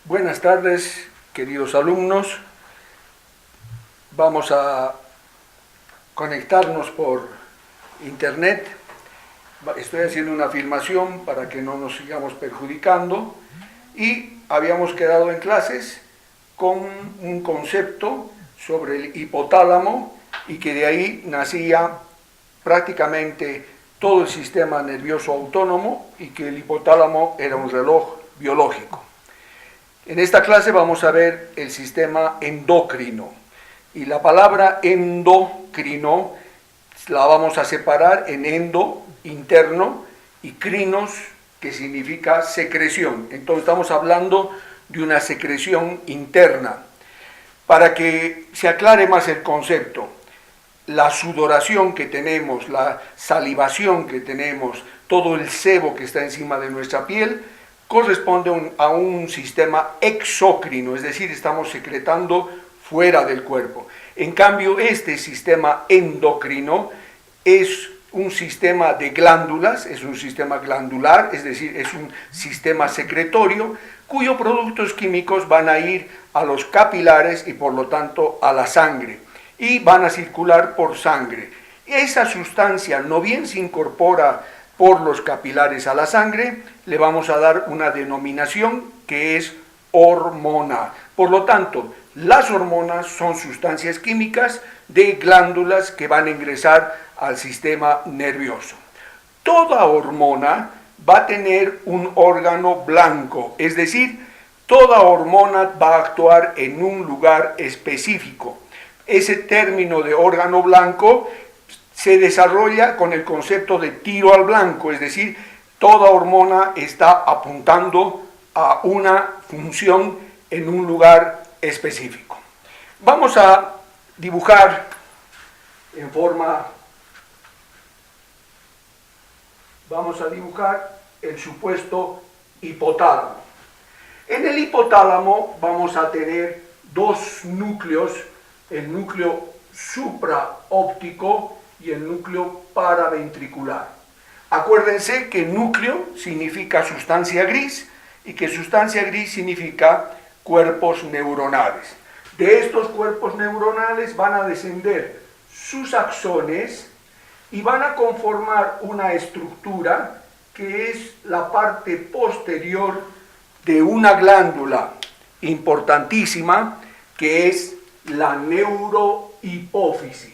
Buenas tardes, queridos alumnos. Vamos a conectarnos por internet. Estoy haciendo una filmación para que no nos sigamos perjudicando. Y habíamos quedado en clases con un concepto sobre el hipotálamo y que de ahí nacía prácticamente todo el sistema nervioso autónomo y que el hipotálamo era un reloj biológico. En esta clase vamos a ver el sistema endocrino y la palabra endocrino la vamos a separar en endo, interno, y crinos, que significa secreción. Entonces estamos hablando de una secreción interna. Para que se aclare más el concepto, la sudoración que tenemos, la salivación que tenemos, todo el sebo que está encima de nuestra piel, corresponde a un sistema exócrino, es decir, estamos secretando fuera del cuerpo. En cambio, este sistema endocrino es un sistema de glándulas, es un sistema glandular, es decir, es un sistema secretorio, cuyos productos químicos van a ir a los capilares y por lo tanto a la sangre, y van a circular por sangre. Esa sustancia no bien se incorpora por los capilares a la sangre, le vamos a dar una denominación que es hormona. Por lo tanto, las hormonas son sustancias químicas de glándulas que van a ingresar al sistema nervioso. Toda hormona va a tener un órgano blanco, es decir, toda hormona va a actuar en un lugar específico. Ese término de órgano blanco se desarrolla con el concepto de tiro al blanco, es decir, toda hormona está apuntando a una función en un lugar específico. Vamos a dibujar el supuesto hipotálamo. En el hipotálamo vamos a tener dos núcleos, el núcleo supraóptico y el núcleo paraventricular. Acuérdense que núcleo significa sustancia gris y que sustancia gris significa cuerpos neuronales. De estos cuerpos neuronales van a descender sus axones y van a conformar una estructura que es la parte posterior de una glándula importantísima que es la neurohipófisis.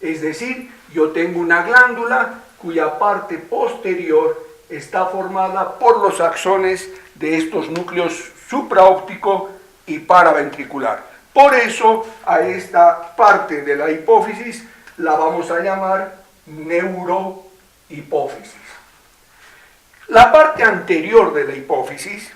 Es decir, yo tengo una glándula cuya parte posterior está formada por los axones de estos núcleos supraóptico y paraventricular. Por eso a esta parte de la hipófisis la vamos a llamar neurohipófisis. La parte anterior de la hipófisis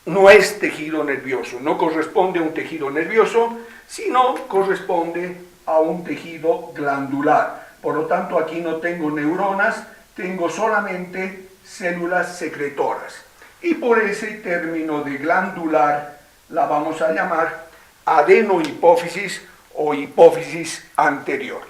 no es tejido nervioso, no corresponde a un tejido nervioso, sino corresponde a un tejido glandular. Por lo tanto, aquí no tengo neuronas, tengo solamente células secretoras. Y por ese término de glandular la vamos a llamar adenohipófisis o hipófisis anterior.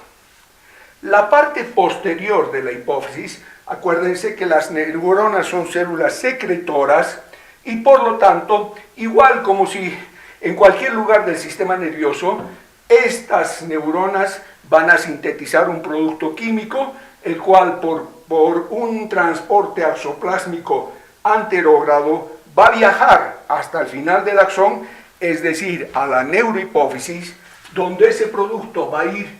La parte posterior de la hipófisis, acuérdense que las neuronas son células secretoras y por lo tanto, igual como si en cualquier lugar del sistema nervioso, estas neuronas van a sintetizar un producto químico, el cual por un transporte axoplásmico anterógrado va a viajar hasta el final del axón, es decir, a la neurohipófisis, donde ese producto va a ir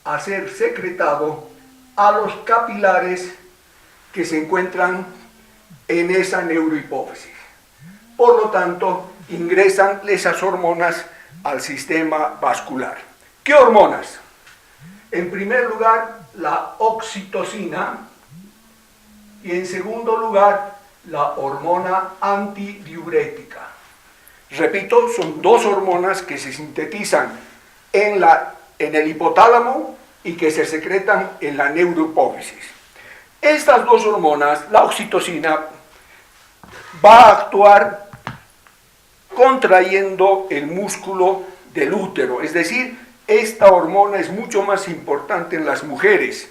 a ser secretado a los capilares que se encuentran en esa neurohipófisis. Por lo tanto, ingresan esas hormonas al sistema vascular. ¿Qué hormonas? En primer lugar, la oxitocina y en segundo lugar, la hormona antidiurética. Repito, son dos hormonas que se sintetizan en el hipotálamo y que se secretan en la neurohipófisis. Estas dos hormonas, la oxitocina, va a actuar contrayendo el músculo del útero, es decir, esta hormona es mucho más importante en las mujeres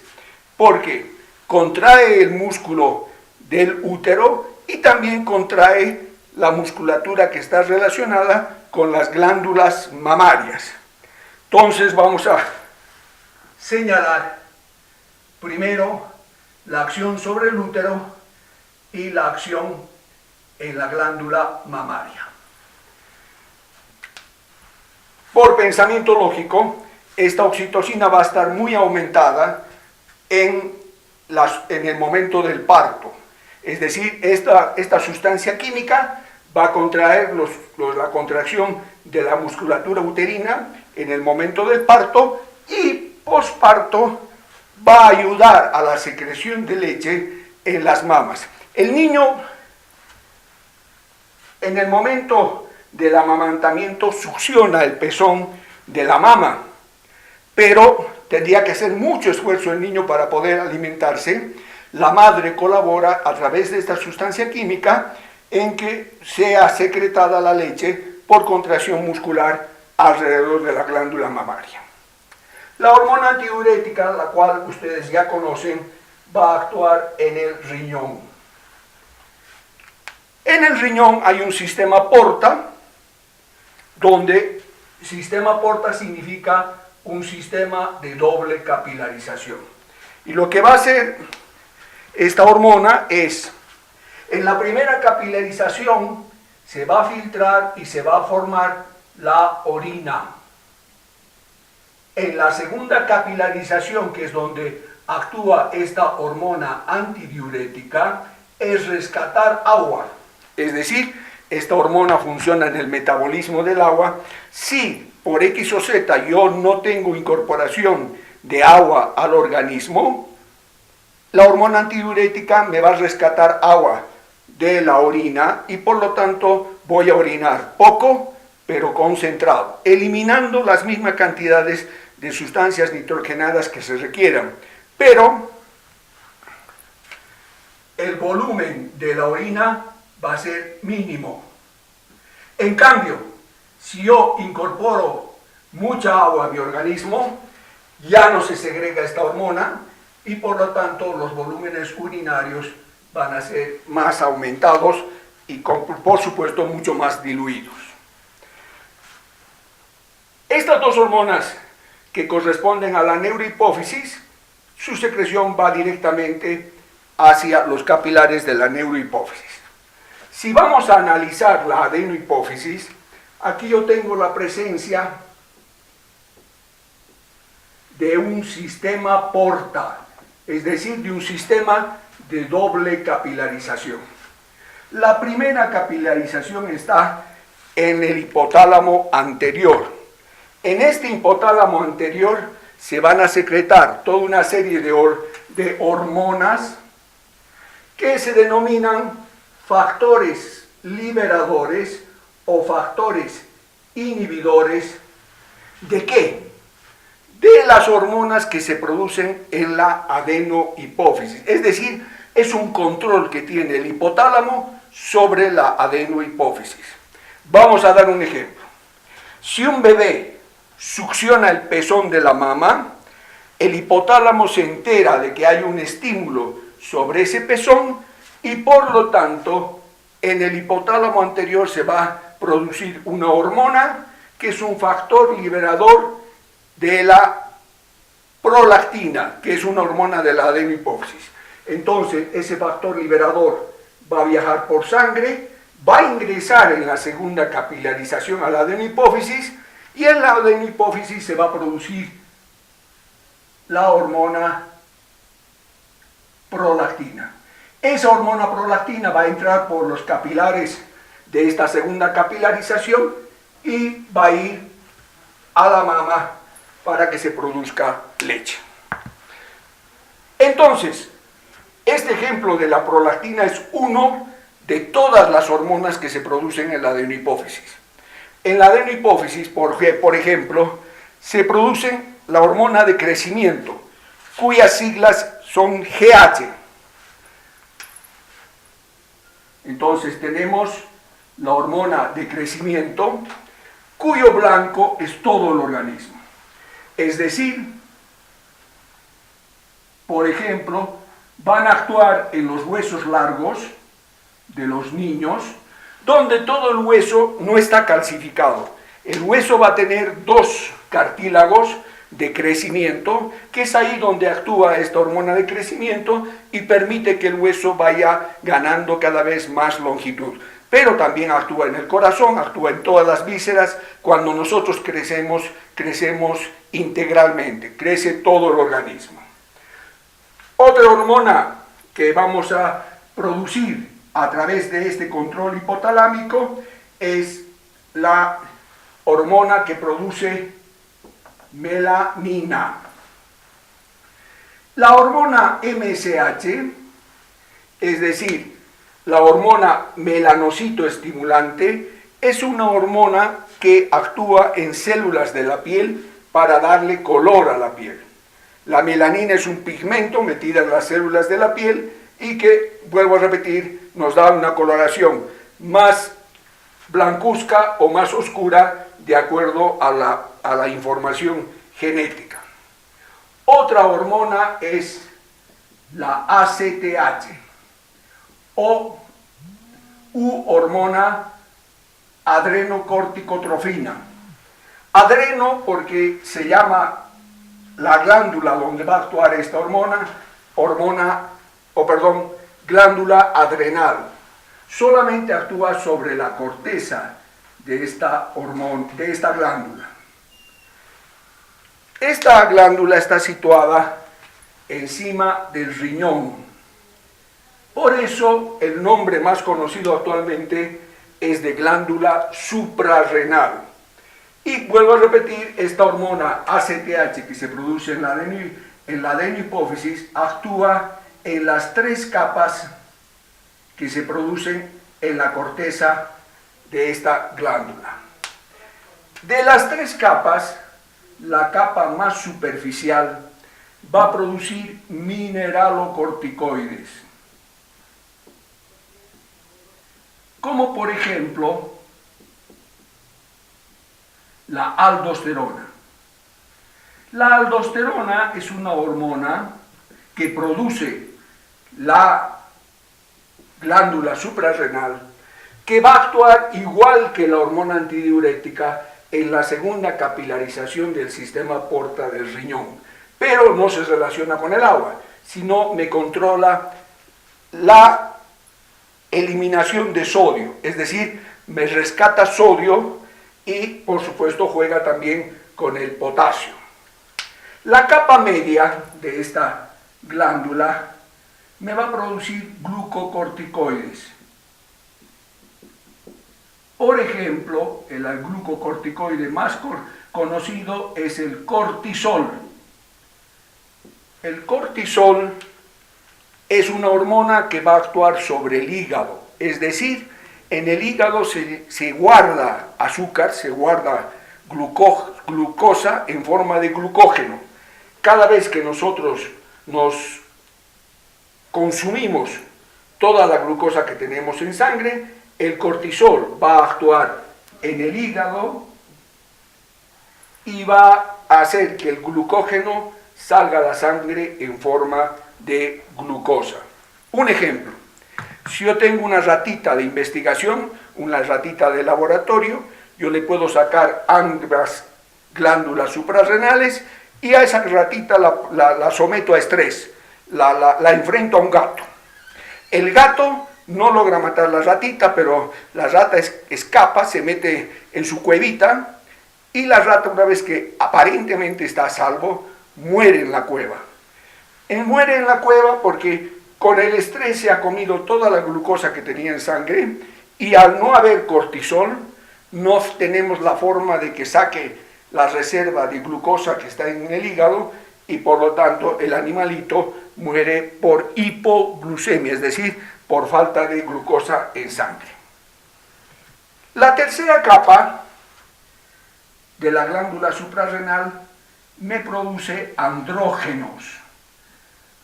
porque contrae el músculo del útero y también contrae la musculatura que está relacionada con las glándulas mamarias. Entonces vamos a señalar primero la acción sobre el útero y la acción en la glándula mamaria. Por pensamiento lógico, esta oxitocina va a estar muy aumentada en el momento del parto. Es decir, esta sustancia química va a contraer la contracción de la musculatura uterina en el momento del parto y posparto va a ayudar a la secreción de leche en las mamas. El niño, en el momento del amamantamiento, succiona el pezón de la mama, pero tendría que hacer mucho esfuerzo el niño para poder alimentarse. La madre colabora a través de esta sustancia química en que sea secretada la leche por contracción muscular alrededor de la glándula mamaria. La hormona antidiurética, la cual ustedes ya conocen, va a actuar en el riñón. En el riñón hay un sistema porta, donde sistema porta significa un sistema de doble capilarización. Y lo que va a hacer esta hormona es, en la primera capilarización se va a filtrar y se va a formar la orina. En la segunda capilarización, que es donde actúa esta hormona antidiurética, es rescatar agua. Es decir, esta hormona funciona en el metabolismo del agua. Si por X o Z yo no tengo incorporación de agua al organismo, la hormona antidiurética me va a rescatar agua de la orina y por lo tanto voy a orinar poco pero concentrado, eliminando las mismas cantidades de sustancias nitrogenadas que se requieran, pero el volumen de la orina va a ser mínimo. En cambio, si yo incorporo mucha agua a mi organismo, ya no se segrega esta hormona y por lo tanto los volúmenes urinarios van a ser más aumentados y por supuesto mucho más diluidos. Estas dos hormonas que corresponden a la neurohipófisis, su secreción va directamente hacia los capilares de la neurohipófisis. Si vamos a analizar la adenohipófisis, aquí yo tengo la presencia de un sistema porta, es decir, de un sistema de doble capilarización. La primera capilarización está en el hipotálamo anterior. En este hipotálamo anterior se van a secretar toda una serie de hormonas que se denominan factores liberadores o factores inhibidores. ¿De qué? De las hormonas que se producen en la adenohipófisis. Es decir, es un control que tiene el hipotálamo sobre la adenohipófisis. Vamos a dar un ejemplo. Si un bebé succiona el pezón de la mama, el hipotálamo se entera de que hay un estímulo sobre ese pezón y por lo tanto en el hipotálamo anterior se va a producir una hormona que es un factor liberador de la prolactina, que es una hormona de la adenohipófisis. Entonces ese factor liberador va a viajar por sangre, va a ingresar en la segunda capilarización a la adenohipófisis y en la adenohipófisis se va a producir la hormona prolactina. Esa hormona prolactina va a entrar por los capilares de esta segunda capilarización y va a ir a la mama para que se produzca leche. Entonces, este ejemplo de la prolactina es uno de todas las hormonas que se producen en la adenohipófisis. En la adenohipófisis, por ejemplo, se produce la hormona de crecimiento, cuyas siglas son GH. Entonces tenemos la hormona de crecimiento, cuyo blanco es todo el organismo. Es decir, por ejemplo, van a actuar en los huesos largos de los niños, donde todo el hueso no está calcificado. El hueso va a tener dos cartílagos de crecimiento, que es ahí donde actúa esta hormona de crecimiento y permite que el hueso vaya ganando cada vez más longitud. Pero también actúa en el corazón, actúa en todas las vísceras. Cuando nosotros crecemos, crecemos integralmente, crece todo el organismo. Otra hormona que vamos a producir a través de este control hipotalámico es la hormona que produce melanina. La hormona MSH, es decir, la hormona melanocito estimulante, es una hormona que actúa en células de la piel para darle color a la piel. La melanina es un pigmento metido en las células de la piel y que, vuelvo a repetir, nos da una coloración más blancuzca o más oscura de acuerdo a la información genética. Otra hormona es la ACTH o hormona adrenocorticotrofina. Adreno porque se llama la glándula donde va a actuar esta glándula adrenal. Solamente actúa sobre la corteza de esta glándula. Esta glándula está situada encima del riñón. Por eso el nombre más conocido actualmente es de glándula suprarrenal. Y vuelvo a repetir, esta hormona ACTH que se produce en la adenohipófisis actúa en las tres capas que se producen en la corteza de esta glándula. De las tres capas, la capa más superficial va a producir mineralocorticoides, como por ejemplo la aldosterona. La aldosterona es una hormona que produce la glándula suprarrenal, que va a actuar igual que la hormona antidiurética en la segunda capilarización del sistema porta del riñón, pero no se relaciona con el agua, sino me controla la eliminación de sodio, es decir, me rescata sodio y por supuesto juega también con el potasio. La capa media de esta glándula me va a producir glucocorticoides. Por ejemplo, el glucocorticoide más conocido es el cortisol. El cortisol es una hormona que va a actuar sobre el hígado, es decir, en el hígado se guarda azúcar, se guarda glucosa en forma de glucógeno. Cada vez que nosotros nos consumimos toda la glucosa que tenemos en sangre, el cortisol va a actuar en el hígado y va a hacer que el glucógeno salga a la sangre en forma de glucosa. Un ejemplo, si yo tengo una ratita de investigación, una ratita de laboratorio, yo le puedo sacar ambas glándulas suprarrenales y a esa ratita la someto a estrés, la enfrento a un gato. El gato no logra matar la ratita, pero la rata escapa, se mete en su cuevita y la rata, una vez que aparentemente está a salvo, muere en la cueva. Muere en la cueva porque con el estrés se ha comido toda la glucosa que tenía en sangre y al no haber cortisol no tenemos la forma de que saque la reserva de glucosa que está en el hígado y por lo tanto el animalito muere por hipoglucemia, es decir, por falta de glucosa en sangre. La tercera capa de la glándula suprarrenal me produce andrógenos.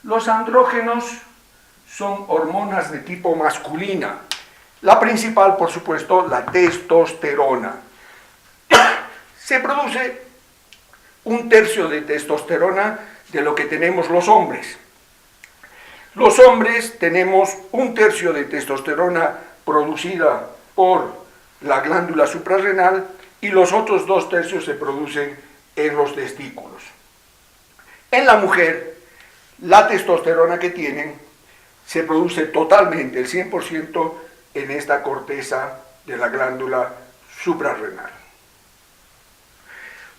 Los andrógenos son hormonas de tipo masculina. La principal, por supuesto, la testosterona. Se produce 1/3 de testosterona de lo que tenemos los hombres. Los hombres tenemos 1/3 de testosterona producida por la glándula suprarrenal y los otros 2/3 se producen en los testículos. En la mujer, la testosterona que tienen se produce totalmente, el 100%, en esta corteza de la glándula suprarrenal.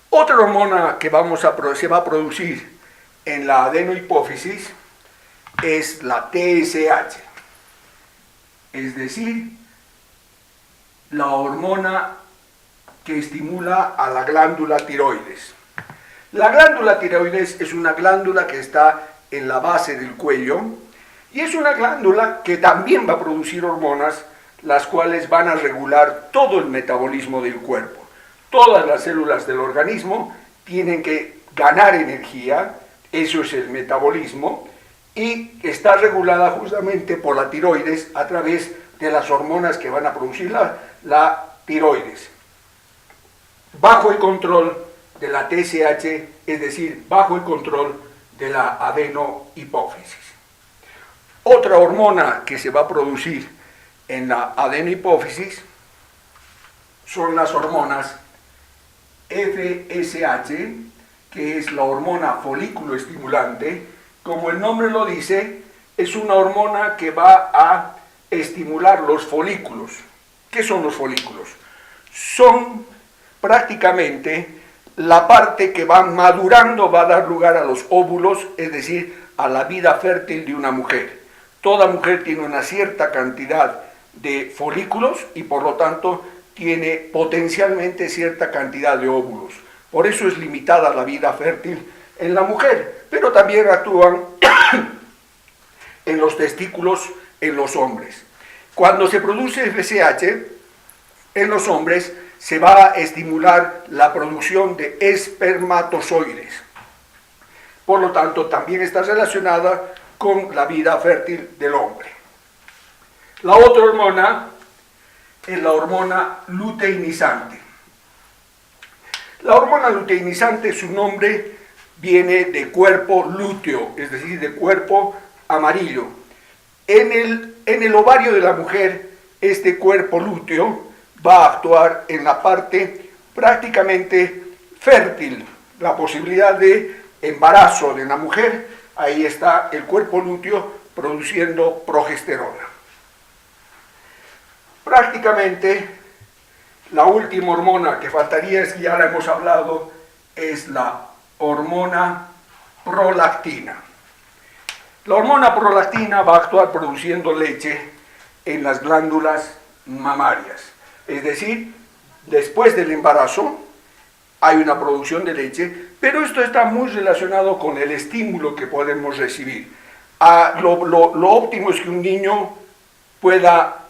Otra hormona que se va a producir en la adenohipófisis es la TSH, es decir, la hormona que estimula a la glándula tiroides. La glándula tiroides es una glándula que está en la base del cuello y es una glándula que también va a producir hormonas, las cuales van a regular todo el metabolismo del cuerpo. Todas las células del organismo tienen que ganar energía, eso es el metabolismo, y está regulada justamente por la tiroides a través de las hormonas que van a producir la tiroides. Bajo el control de la TSH, es decir, bajo el control de la adenohipófisis. Otra hormona que se va a producir en la adenohipófisis son las hormonas FSH, que es la hormona folículo estimulante. Como el nombre lo dice, es una hormona que va a estimular los folículos. ¿Qué son los folículos? Son prácticamente la parte que va madurando, va a dar lugar a los óvulos, es decir, a la vida fértil de una mujer. Toda mujer tiene una cierta cantidad de folículos y por lo tanto tiene potencialmente cierta cantidad de óvulos. Por eso es limitada la vida fértil en la mujer, pero también actúan en los testículos en los hombres. Cuando se produce FSH en los hombres, se va a estimular la producción de espermatozoides. Por lo tanto, también está relacionada con la vida fértil del hombre. La otra hormona es la hormona luteinizante. La hormona luteinizante, su nombre viene de cuerpo lúteo, es decir, de cuerpo amarillo. En el ovario de la mujer, este cuerpo lúteo va a actuar en la parte prácticamente fértil, la posibilidad de embarazo de la mujer. Ahí está el cuerpo lúteo produciendo progesterona. Prácticamente la última hormona que faltaría, es que ya la hemos hablado, es la hormona prolactina. La hormona prolactina va a actuar produciendo leche en las glándulas mamarias. Es decir, después del embarazo hay una producción de leche, pero esto está muy relacionado con el estímulo que podemos recibir. Lo óptimo es que un niño pueda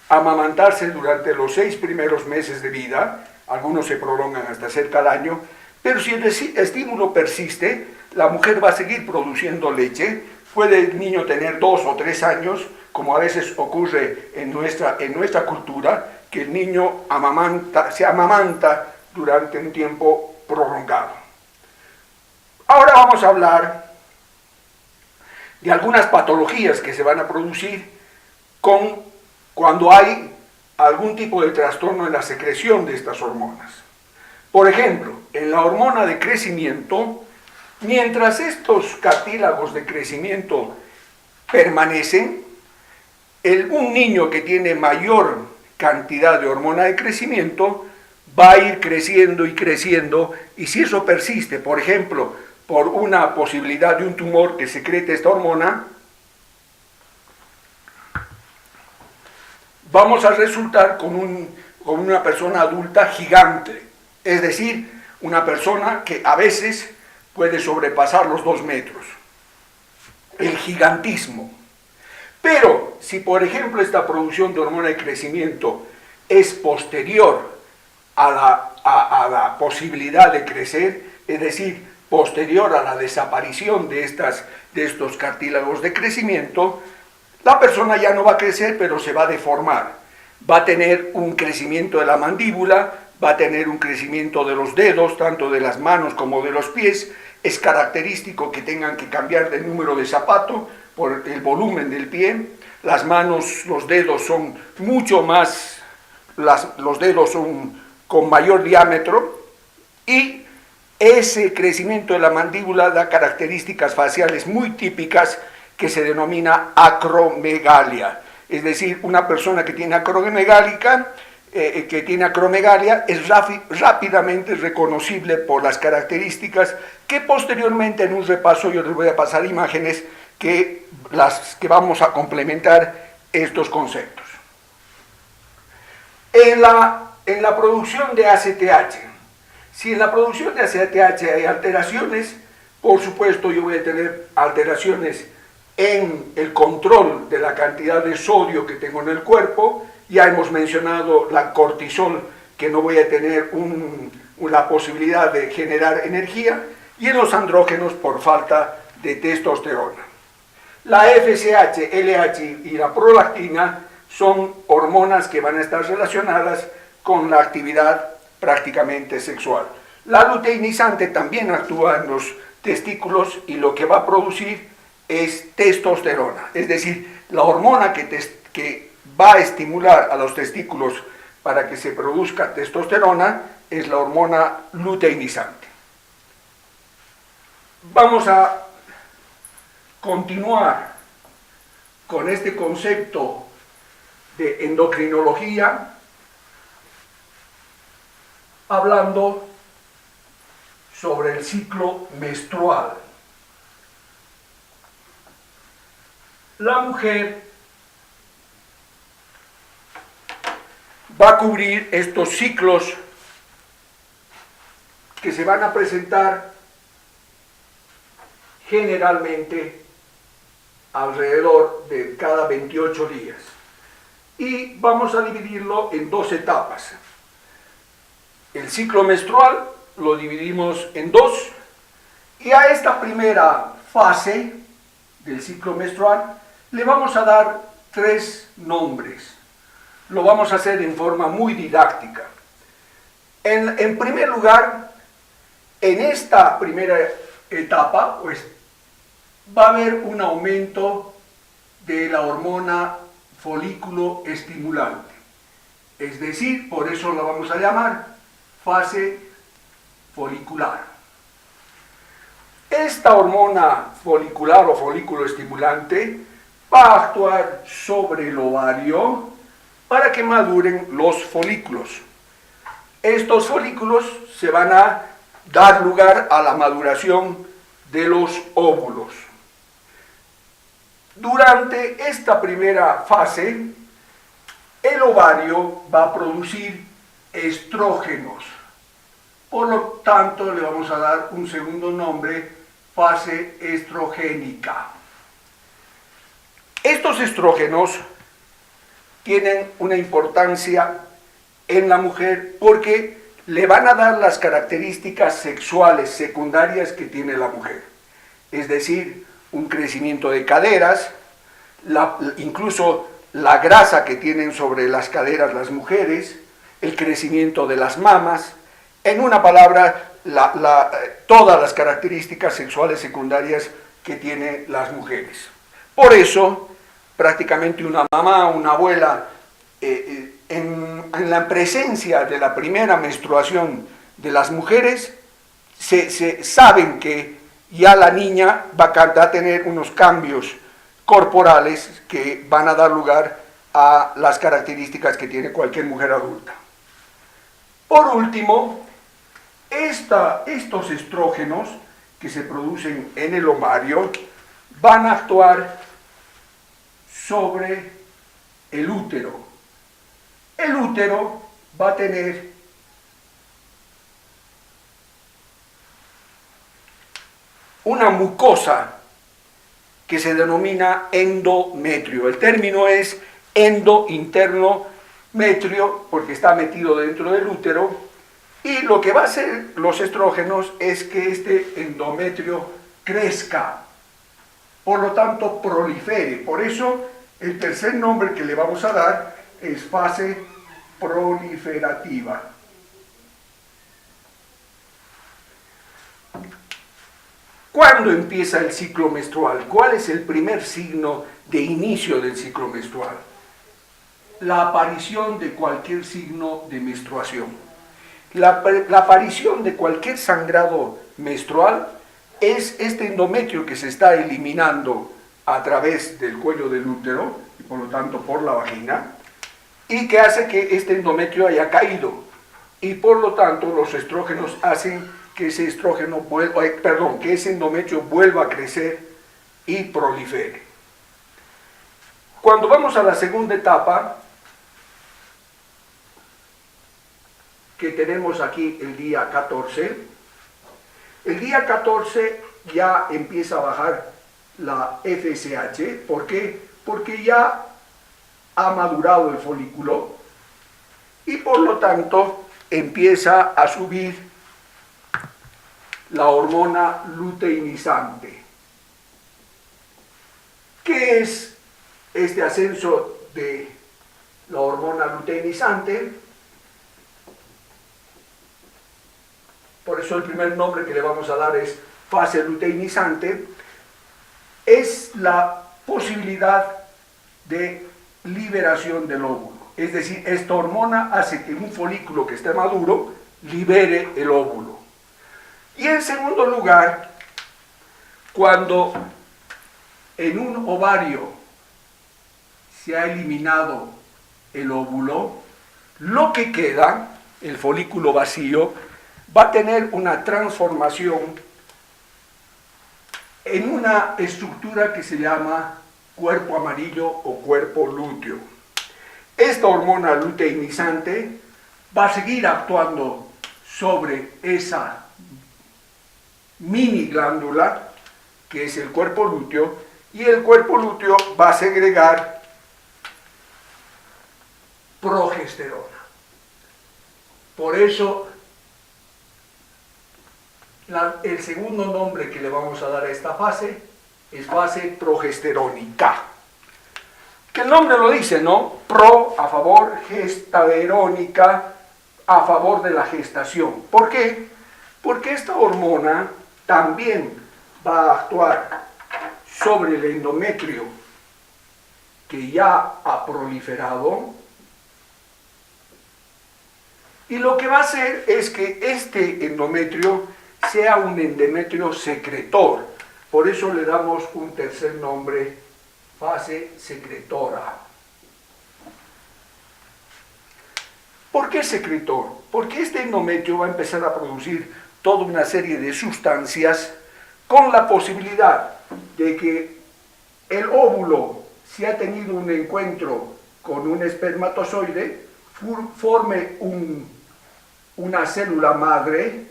amamantarse durante los 6 primeros meses de vida, algunos se prolongan hasta cerca del año, pero si el estímulo persiste, la mujer va a seguir produciendo leche. Puede el niño tener 2 o 3 años, como a veces ocurre en nuestra cultura, que el niño se amamanta durante un tiempo prolongado. Ahora vamos a hablar de algunas patologías que se van a producir cuando hay algún tipo de trastorno en la secreción de estas hormonas. Por ejemplo, en la hormona de crecimiento, mientras estos cartílagos de crecimiento permanecen, un niño que tiene mayor cantidad de hormona de crecimiento va a ir creciendo y creciendo, y si eso persiste, por ejemplo, por una posibilidad de un tumor que secrete esta hormona, vamos a resultar con una persona adulta gigante, es decir, una persona que a veces puede sobrepasar los 2 metros. El gigantismo. Pero si, por ejemplo, esta producción de hormona de crecimiento es posterior a la posibilidad de crecer, es decir, posterior a la desaparición de estos cartílagos de crecimiento, la persona ya no va a crecer, pero se va a deformar. Va a tener un crecimiento de la mandíbula, va a tener un crecimiento de los dedos, tanto de las manos como de los pies. Es característico que tengan que cambiar de número de zapato por el volumen del pie. Las manos, los dedos son mucho más los dedos son con mayor diámetro, y ese crecimiento de la mandíbula da características faciales muy típicas que se denomina acromegalia. Es decir, una persona que tiene acromegalia es rápidamente reconocible por las características que posteriormente en un repaso yo les voy a pasar imágenes que vamos a complementar estos conceptos. En la producción de ACTH, si en la producción de ACTH hay alteraciones, por supuesto yo voy a tener alteraciones en el control de la cantidad de sodio que tengo en el cuerpo. Ya hemos mencionado la cortisol, que no voy a tener la posibilidad de generar energía, y en los andrógenos por falta de testosterona. La FSH, LH y la prolactina son hormonas que van a estar relacionadas con la actividad prácticamente sexual. La luteinizante también actúa en los testículos y lo que va a producir es testosterona, es decir, la hormona que va a estimular a los testículos para que se produzca testosterona es la hormona luteinizante. Vamos a continuar con este concepto de endocrinología, hablando sobre el ciclo menstrual. La mujer va a cubrir estos ciclos que se van a presentar generalmente alrededor de cada 28 días. Y vamos a dividirlo en dos etapas. El ciclo menstrual lo dividimos en dos, y a esta primera fase del ciclo menstrual le vamos a dar 3 nombres. Lo vamos a hacer en forma muy didáctica. En primer lugar, en esta primera etapa, pues, va a haber un aumento de la hormona folículo estimulante. Es decir, por eso la vamos a llamar fase folicular. Esta hormona folicular o folículo estimulante va a actuar sobre el ovario para que maduren los folículos. Estos folículos se van a dar lugar a la maduración de los óvulos. Durante esta primera fase, el ovario va a producir estrógenos. Por lo tanto, le vamos a dar un segundo nombre, fase estrogénica. Estos estrógenos tienen una importancia en la mujer porque le van a dar las características sexuales secundarias que tiene la mujer. Es decir, un crecimiento de caderas, incluso la grasa que tienen sobre las caderas las mujeres, el crecimiento de las mamas, en una palabra, todas las características sexuales secundarias que tienen las mujeres. Por eso, prácticamente una mamá, una abuela, en la presencia de la primera menstruación de las mujeres, saben que ya la niña va a tener unos cambios corporales que van a dar lugar a las características que tiene cualquier mujer adulta. Por último, estos estrógenos que se producen en el ovario van a actuar sobre el útero. El útero va a tener una mucosa que se denomina endometrio. El término es endo, interno, metrio, porque está metido dentro del útero, y lo que va a hacer los estrógenos es que este endometrio crezca, por lo tanto prolifere. Por eso el tercer nombre que le vamos a dar es fase proliferativa. ¿Cuándo empieza el ciclo menstrual? ¿Cuál es el primer signo de inicio del ciclo menstrual? la aparición de cualquier signo de menstruación. La aparición de cualquier sangrado menstrual es este endometrio que se está eliminando a través del cuello del útero y por lo tanto por la vagina, y que hace que este endometrio haya caído, y por lo tanto los estrógenos hacen que ese que ese endometrio vuelva a crecer y prolifere. Cuando vamos a la segunda etapa, que tenemos aquí el día 14, el día 14 ya empieza a bajar la FSH. ¿Por qué? Porque ya ha madurado el folículo y por lo tanto empieza a subir la hormona luteinizante. ¿Qué es este ascenso de la hormona luteinizante? Por eso el primer nombre que le vamos a dar es fase luteinizante. Es la posibilidad de liberación del óvulo. Es decir, esta hormona hace que un folículo que esté maduro libere el óvulo. Y en segundo lugar, cuando en un ovario se ha eliminado el óvulo, lo que queda, el folículo vacío, va a tener una transformación en una estructura que se llama cuerpo amarillo o cuerpo lúteo. Esta hormona luteinizante va a seguir actuando sobre esa mini glándula que es el cuerpo lúteo, y el cuerpo lúteo va a segregar progesterona. Por eso el segundo nombre que le vamos a dar a esta fase es fase progesterónica. Que el nombre lo dice, ¿no? Pro, a favor, gestaverónica, a favor de la gestación. ¿Por qué? Porque esta hormona también va a actuar sobre el endometrio que ya ha proliferado, y lo que va a hacer es que este endometrio sea un endometrio secretor. Por eso le damos un tercer nombre, fase secretora. ¿Por qué secretor? Porque este endometrio va a empezar a producir toda una serie de sustancias con la posibilidad de que el óvulo, si ha tenido un encuentro con un espermatozoide, forme una célula madre,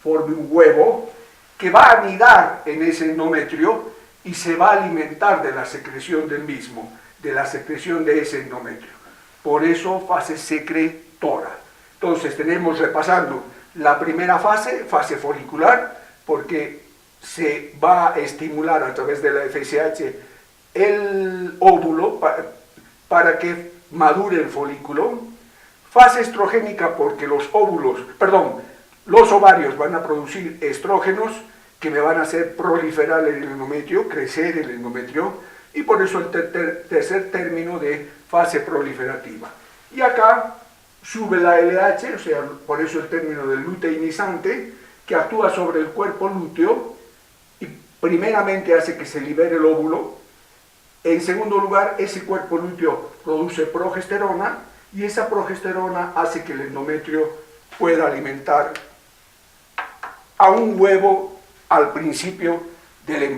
forme un huevo, que va a anidar en ese endometrio y se va a alimentar de la secreción del mismo, de la secreción de ese endometrio. Por eso, fase secretora. Entonces, tenemos repasando la primera fase, fase folicular, porque se va a estimular a través de la FSH el óvulo para que madure el folículo. Fase estrogénica, porque los ovarios van a producir estrógenos que me van a hacer proliferar el endometrio, crecer el endometrio, y por eso el tercer término de fase proliferativa. Y acá sube la LH, o sea, por eso el término del luteinizante, que actúa sobre el cuerpo lúteo y primeramente hace que se libere el óvulo. En segundo lugar, ese cuerpo lúteo produce progesterona, y esa progesterona hace que el endometrio pueda alimentar a un huevo al principio del embarazo.